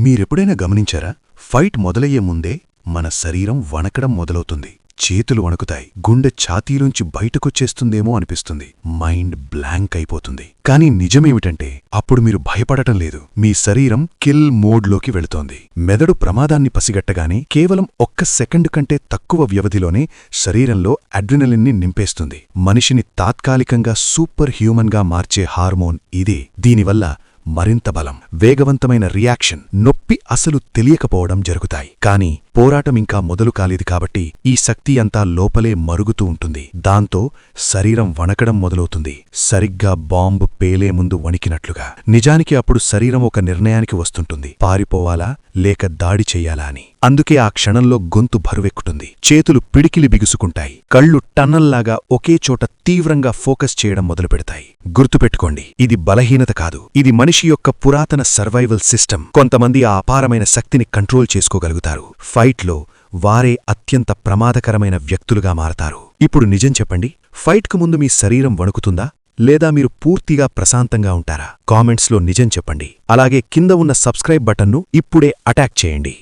మీరెప్పుడైనా గమనించారా? ఫైట్ మొదలయ్యే ముందే మన శరీరం వణకడం మొదలవుతుంది. చేతులు వణుకుతాయి, గుండె ఛాతీలోంచి బయటకొచ్చేస్తుందేమో అనిపిస్తుంది, మైండ్ బ్లాంక్ అయిపోతుంది. కానీ నిజమేమిటంటే అప్పుడు మీరు భయపడటం లేదు, మీ శరీరం కిల్ మోడ్లోకి వెళుతోంది. మెదడు ప్రమాదాన్ని పసిగట్టగానే కేవలం ఒక్క సెకండ్ కంటే తక్కువ వ్యవధిలోనే శరీరంలో అడ్రినలిన్ని నింపేస్తుంది. మనిషిని తాత్కాలికంగా సూపర్ హ్యూమన్గా మార్చే హార్మోన్ ఇదే. దీనివల్ల మరింత బలం, వేగవంతమైన రియాక్షన్, నొప్పి అసలు తెలియకపోవడం జరుగుతాయి. కానీ పోరాటం ఇంకా మొదలు కాలేదు కాబట్టి ఈ శక్తి అంతా లోపలే మరుగుతూ ఉంటుంది. దాంతో శరీరం వణకడం మొదలవుతుంది, సరిగ్గా బాంబు పేలే ముందు వణికినట్లుగా. నిజానికి అప్పుడు శరీరం ఒక నిర్ణయానికి వస్తుంటుంది, పారిపోవాలా లేక దాడి చెయ్యాలా అని. అందుకే ఆ క్షణంలో గొంతు బరువెక్కుతుంది, చేతులు పిడికిలి బిగుసుకుంటాయి, కళ్ళు టన్నల్లాగా ఒకే చోట తీవ్రంగా ఫోకస్ చేయడం మొదలుపెడతాయి. గుర్తుపెట్టుకోండి, ఇది బలహీనత కాదు, ఇది మనిషి యొక్క పురాతన సర్వైవల్ సిస్టమ్. కొంతమంది ఆ అపారమైన శక్తిని కంట్రోల్ చేసుకోగలుగుతారు. ఫైట్లో వారే అత్యంత ప్రమాదకరమైన వ్యక్తులుగా మారతారు. ఇప్పుడు నిజం చెప్పండి, ఫైట్కు ముందు మీ శరీరం వణుకుతుందా లేదా మీరు పూర్తిగా ప్రశాంతంగా ఉంటారా? కామెంట్స్లో నిజం చెప్పండి. అలాగే కింద ఉన్న సబ్స్క్రైబ్ బటన్ను ఇప్పుడే అటాక్ చేయండి.